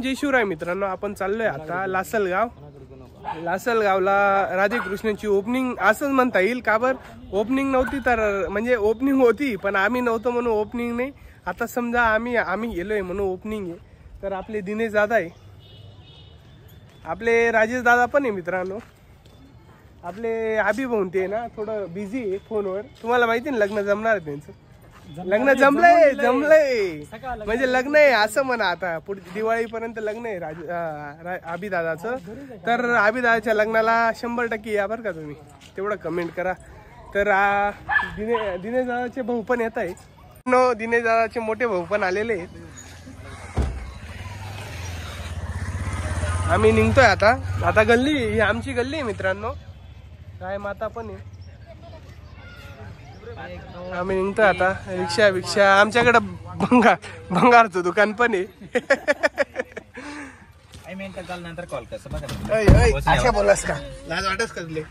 जय शिवराय मित्रांनो, आपण चाललोय आता लासलगाव. लासलगावला राधेकृष्णाची ओपनिंग असंच म्हणता येईल. का बर ओपनिंग नव्हती तर म्हणजे ओपनिंग होती पण आम्ही नव्हतो म्हणून ओपनिंग नाही. आता समजा आम्ही गेलोय म्हणून ओपनिंग आहे. तर आपले दिनेश दादा आहे, आपले राजेश दादा पण आहे मित्रांनो. आपले अभिभाऊन ते ना थोडं बिझी आहे फोनवर. तुम्हाला माहिती ना लग्न जमणार आहे त्यांचं. लग्न जमलंय म्हणजे लग्न आहे असं म्हणा. आता पुढे दिवाळीपर्यंत लग्न आहे अभिदादाचं. तर अभिदादाच्या लग्नाला 100% या बरं का तुम्ही, तेवढं कमेंट करा. तर दिनेश दादाचे भाऊ पण येत आहे. दिनेश दादाचे मोठे भाऊ पण आलेले आहेत. आम्ही निघतोय आता गल्ली ही आमची गल्ली आहे मित्रांनो. काय माता पण आहे. आम्ही निघतोय आता. रिक्षा आमच्याकडे भंगारचं दुकान पण आहे. नंतर कॉल कर. अशा बोलास का लाज वाटस का तुले.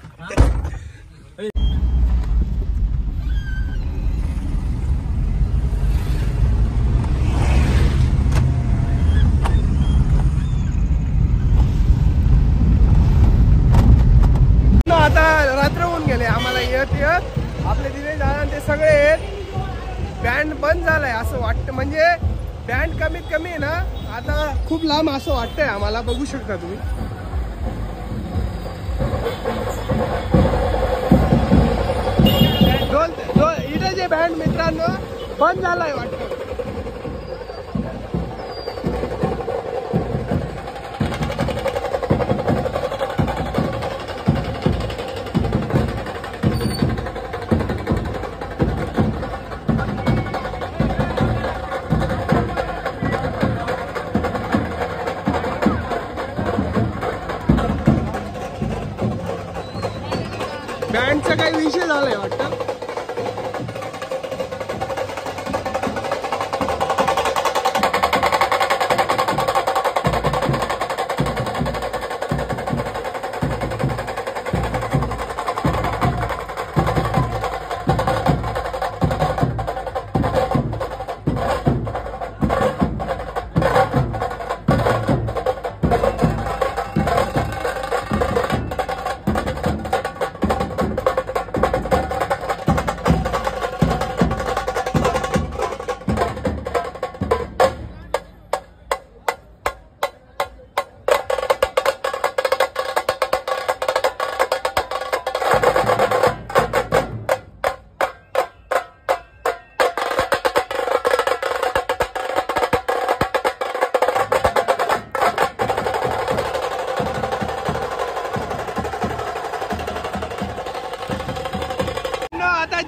आता रात्र होऊन गेले आम्हाला येत आपले दिनेश दादा ते सगळे आहेत. बँड बंद झालाय असं वाटतं. म्हणजे बँड कमीत कमी ना आता खूप लांब असं वाटतंय आम्हाला. बघू शकता तुम्ही. इथे जे बँड मित्रांनो बंद झालाय वाटतं. बँडचा काही विषय झालाय वाटतं.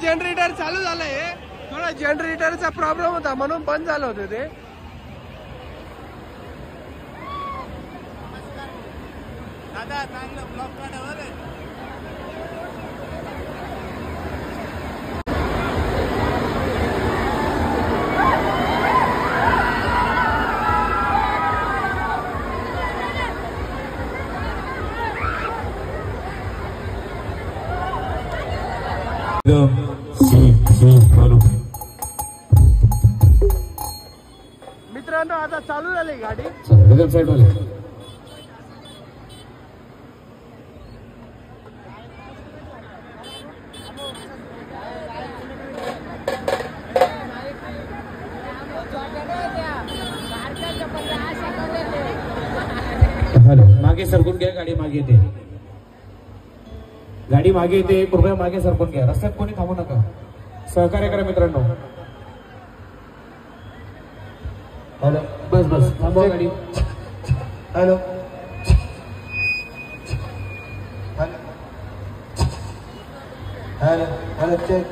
जनरेटर चालू झालंय. थोडा जनरेटरचा प्रॉब्लेम होता म्हणून बंद झालं होतं ते. दादा चांगलं ब्लॉक काढावर मित्रांनो. आता चालू झाली गाडी. मागे सरकून घ्या. गाडी मागे येते. गाडी मागे येते. कृपया मागे सरकून घ्या. रस्त्यात कोणी थांबू नका. सहकार्य करा मित्रांनो. हॅलो बस थांबवा गाडी. Hello hello hello check.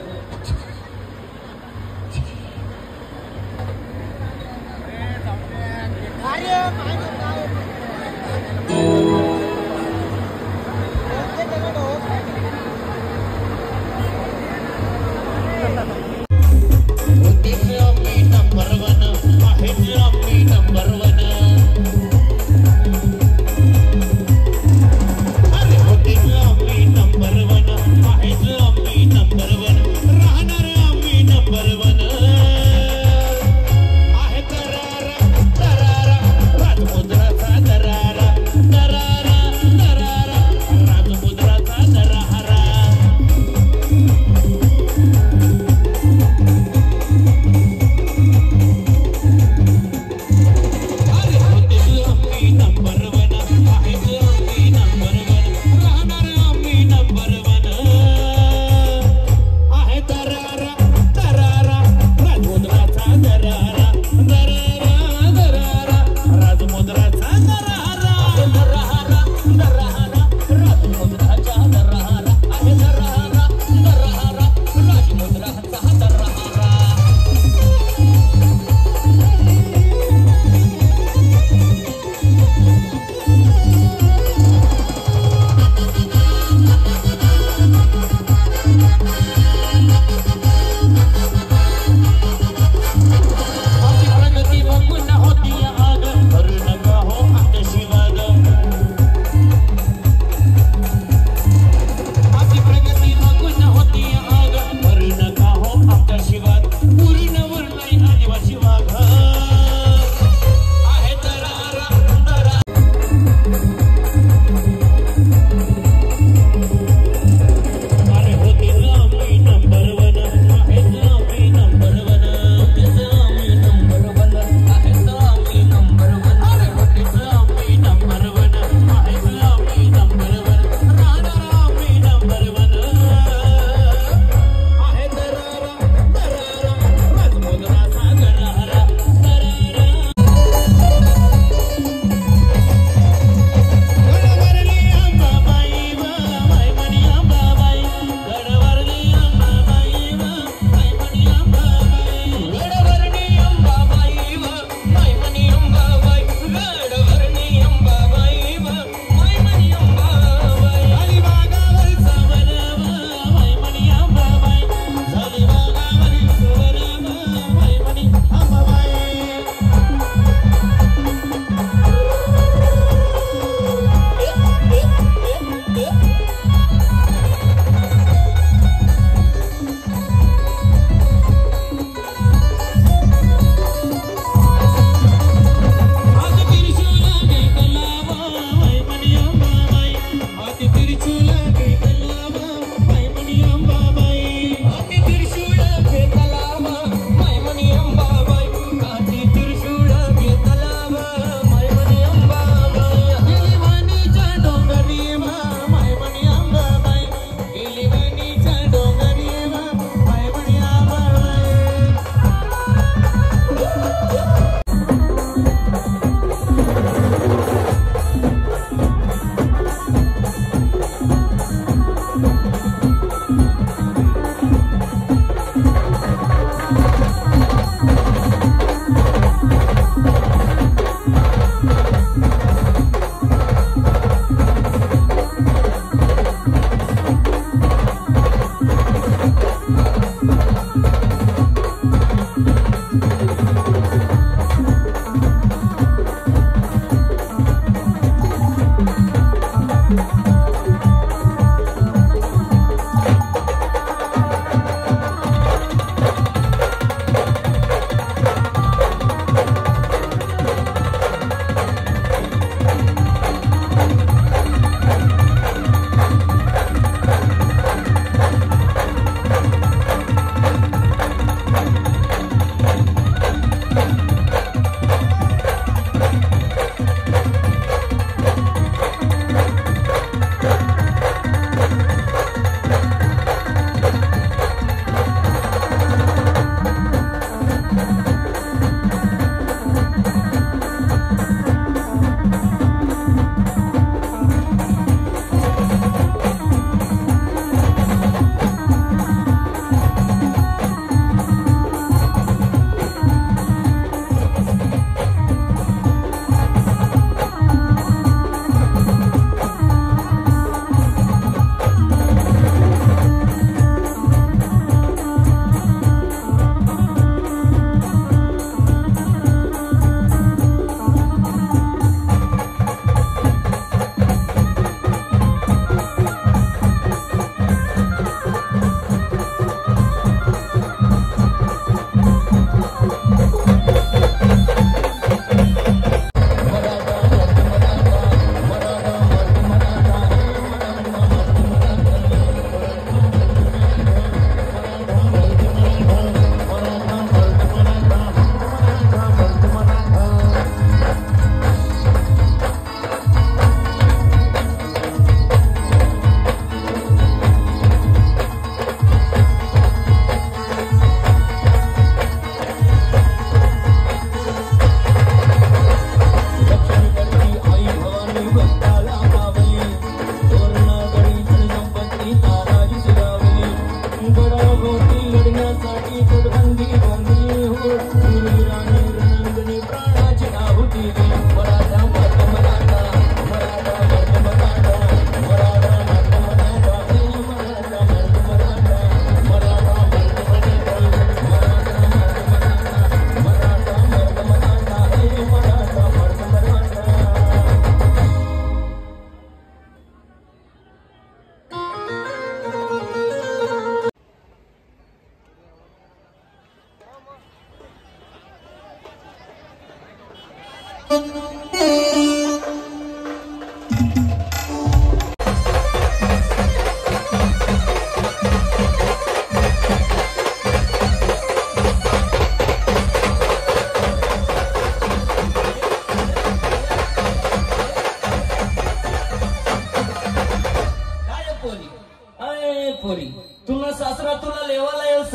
पोरी तुला सासरा तुला लेवाला येस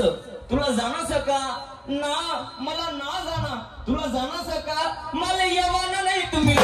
तुला जाणं सका ना मला ना जाणा तुला जाणं सका मला येवाना नाही तुम्ही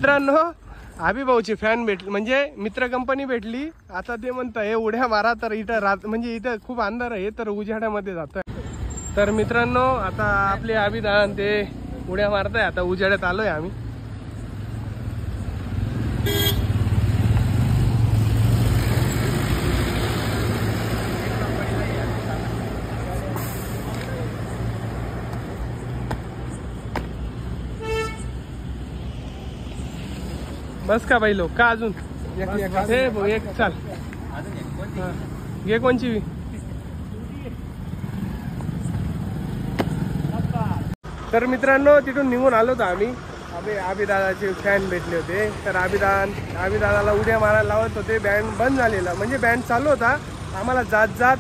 मित्रांनो आबी भाऊची फॅन भेटली म्हणजे मित्र कंपनी भेटली. आता ते म्हणतं हे उड्या मारा तर इथं रात म्हणजे इथं खूप अंधार आहे तर उजेड्यामध्ये जात. तर मित्रांनो आता आपले आबी दादा ते उड्या मारताय. आता उजेड्यात आलोय आम्ही. बस का बाई लोक का अजून हे भाऊ एक चाल घे कोणची बी. तर मित्रांनो तिथून निघून आलो होतो आम्ही. आबी दादाचे फॅन भेटले होते तर आबी दादाला उड्या मारायला लावत होते. बँड बंद झालेला म्हणजे बँड चालू होता. आम्हाला जात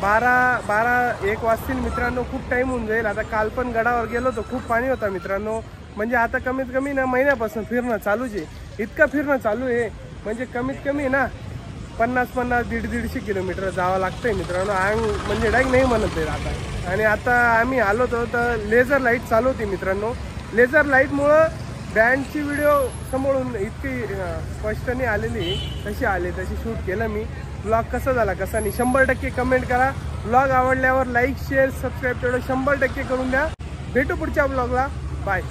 12-1 वाजतील मित्रांनो. खूप टाइम होऊन जाईल. आता काल पण गडावर गेलो होतो खूप पाणी होता मित्रांनो. म्हणजे आता कमीत कमी ना महिन्यापासून फिरणं चालूच आहे. इतकं फिरणं चालू आहे म्हणजे कमीत कमी ना 50-150 किलोमीटर जावं लागतंय मित्रांनो. म्हणजे डायरेक्ट नाही म्हणत आहे आता. आणि आता आम्ही आलो होतो तर लेझर लाईट चालू होती मित्रांनो. लेझर लाईटमुळं बँडची व्हिडिओ समोरून इतकी स्पष्ट नाही आलेली. कशी आली तशी शूट केलं मी. ब्लॉग कसा झाला कसा नाही 100% कमेंट करा. ब्लॉग आवडल्यावर लाईक शेअर सबस्क्राईब तेवढं 100% करून द्या. भेटू पुढच्या ब्लॉगला. बाय.